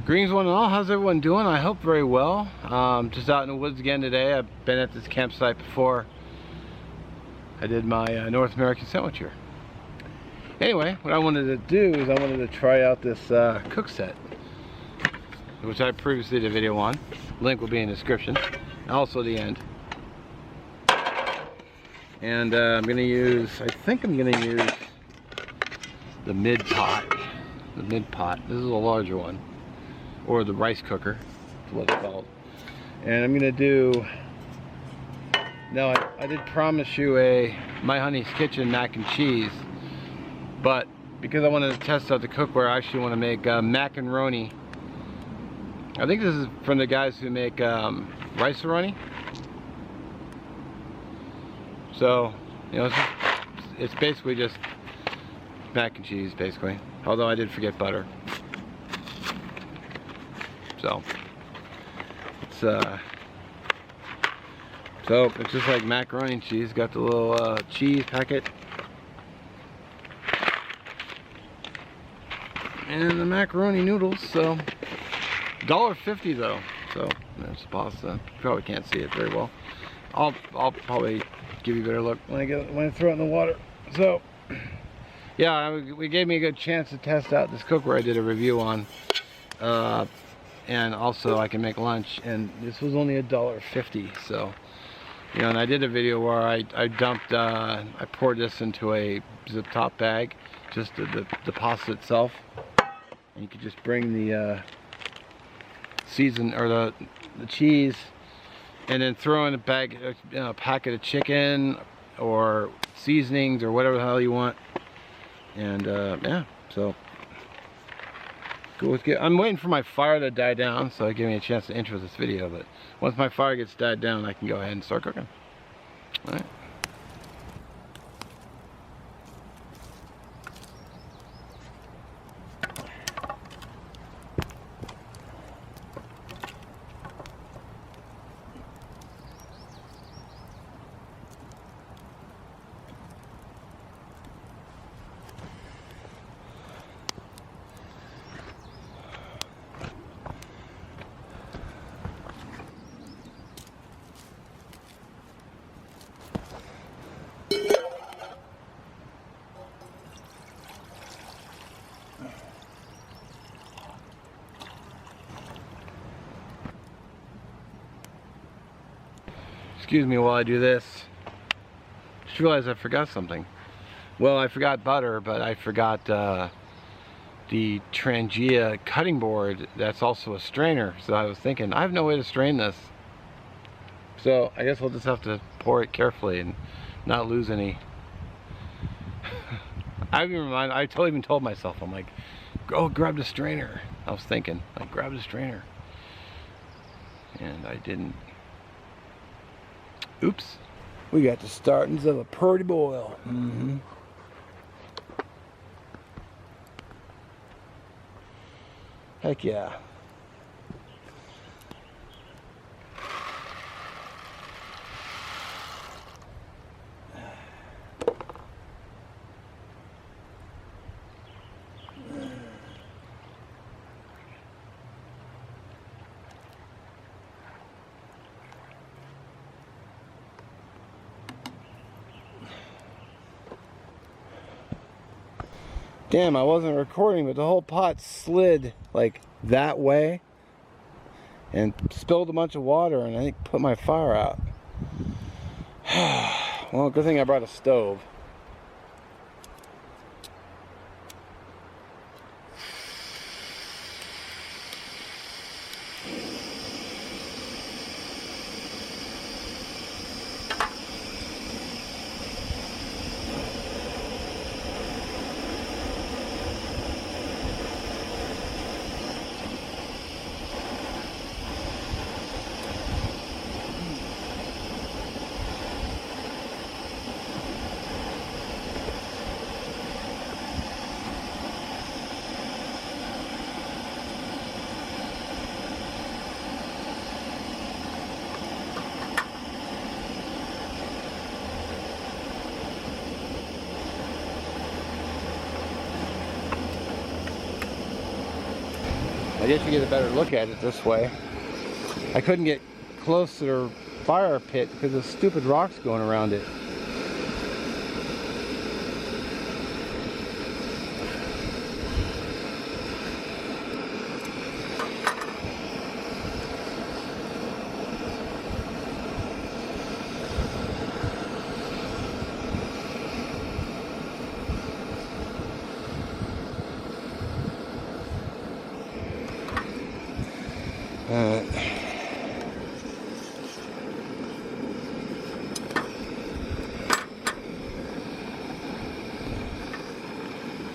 Greens one and all, how's everyone doing? I hope very well. Just out in the woods again today. I've been at this campsite before. I did my North American sandwich here. Anyway, what I wanted to do is I wanted to try out this Cookset, which I previously did a video on. Link will be in the description, also the end. And I'm going to use, I think I'm going to use the mid pot. The mid pot. This is a larger one. Or the rice cooker, is what it's called. And I'm gonna do, now I did promise you a My Honey's Kitchen mac and cheese, but because I wanted to test out the cookware, I actually want to make mac and Roni. I think this is from the guys who make rice Roni. So, you know, it's basically just mac and cheese, basically. Although I did forget butter. So it's just like macaroni and cheese. Got the little cheese packet and the macaroni noodles. So $1.50 though. So there's the pasta. You probably can't see it very well. I'll probably give you a better look when I throw it in the water. So yeah, we gave me a good chance to test out this cookware I did a review on. And also I can make lunch, and this was only $1.50. So, you know, and I did a video where I dumped, I poured this into a zip top bag, just the pasta itself, and you could just bring the season or the cheese, and then throw in a bag, a packet of chicken or seasonings or whatever the hell you want, and yeah, so. Cool. I'm waiting for my fire to die down, so it gave me a chance to intro this video, but once my fire gets died down, I can go ahead and start cooking. All right. Excuse me while I do this. Just realized I forgot something. Well, I forgot butter, but I forgot the Trangia cutting board that's also a strainer. So I was thinking, I have no way to strain this. So I guess we'll just have to pour it carefully and not lose any. I totally even told myself, I'm like, go grab the strainer. I was thinking, like, grab the strainer. And I didn't. Oops. We got the startings of a purty boil. Heck yeah. Damn, I wasn't recording, but the whole pot slid like that way and spilled a bunch of water, and I think put my fire out. Well, good thing I brought a stove. I guess you get a better look at it this way. I couldn't get close to the fire pit because of stupid rocks going around it.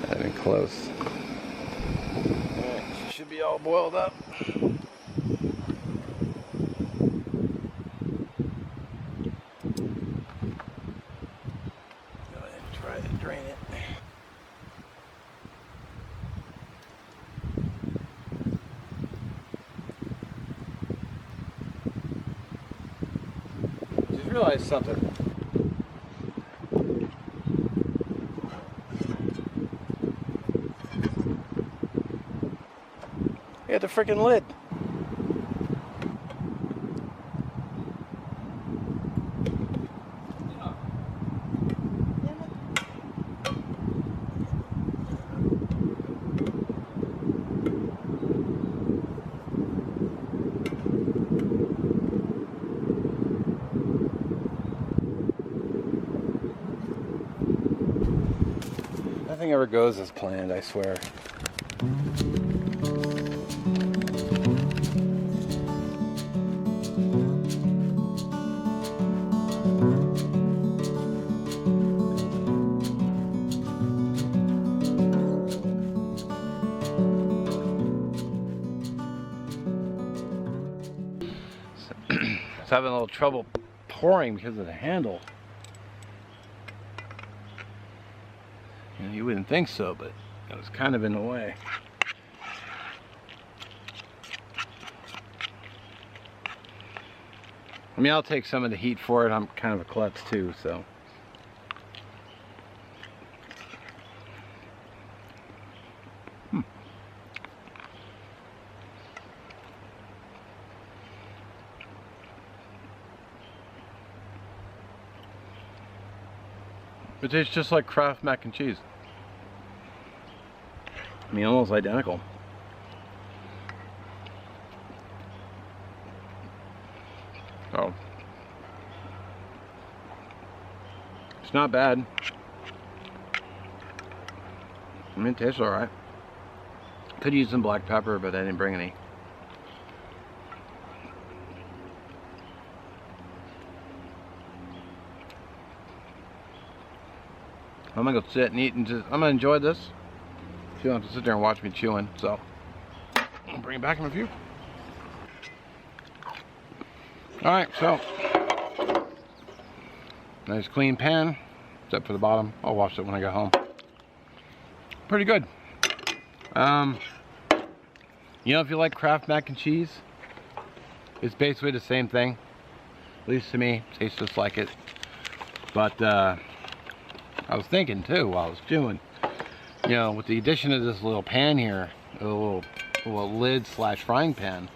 Not even close. Alright, should be all boiled up. Go ahead and try to drain it. Just realized something. You got the freaking lid. Nothing ever goes as planned, I swear. It's having a little trouble pouring because of the handle. You know, you wouldn't think so, but it was kind of in the way. I mean, I'll take some of the heat for it. I'm kind of a klutz too, so. It tastes just like Kraft mac and cheese. I mean, almost identical. Oh. It's not bad. I mean, it tastes alright. Could use some black pepper, but I didn't bring any. I'm gonna go sit and eat and just, I'm gonna enjoy this. You don't have to sit there and watch me chewing, so I'll bring it back in a few. Alright, so nice clean pan, except for the bottom. I'll wash it when I get home. Pretty good. You know, if you like Kraft mac and cheese, it's basically the same thing. At least to me, it tastes just like it. But I was thinking too while I was chewing, you know, with the addition of this little pan here, a little lid slash frying pan,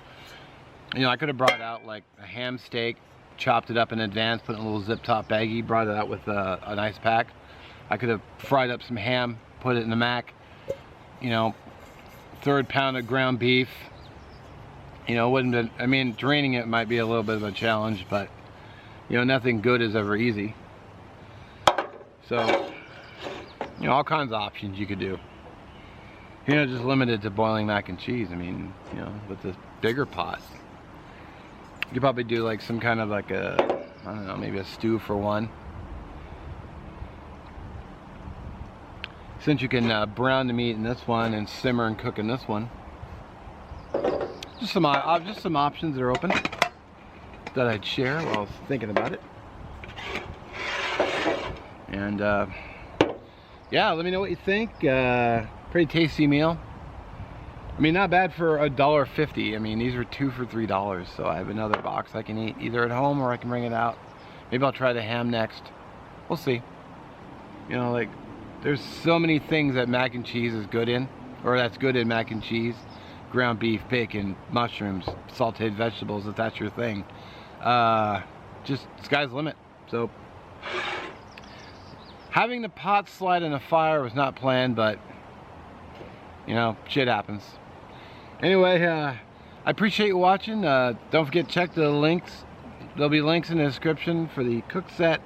you know, I could have brought out like a ham steak, chopped it up in advance, put it in a little zip top baggie, brought it out with an ice pack. I could have fried up some ham, put it in the mac, you know, third pound of ground beef. You know, wouldn't have, I mean, draining it might be a little bit of a challenge, but you know, nothing good is ever easy. So, you know, all kinds of options you could do. You're not just limited to boiling mac and cheese. I mean, you know, with this bigger pot, you could probably do like some kind of like a, I don't know, maybe a stew for one. Since you can brown the meat in this one and simmer and cook in this one. Just some options that are open that I'd share while I was thinking about it. And yeah, let me know what you think. Pretty tasty meal. I mean, not bad for $1.50. I mean, these are 2 for $3, so I have another box I can eat either at home or I can bring it out. Maybe I'll try the ham next. We'll see. You know, like, there's so many things that mac and cheese is good in, or that's good in mac and cheese. ground beef, bacon, mushrooms, sauteed vegetables, if that's your thing. Just sky's the limit. So having the pot slide in a fire was not planned, but you know, shit happens. Anyway, I appreciate you watching. Don't forget to check the links. There'll be links in the description for the Cookset,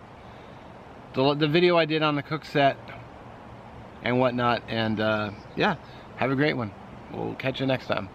the video I did on the Cookset and whatnot. And yeah, have a great one. We'll catch you next time.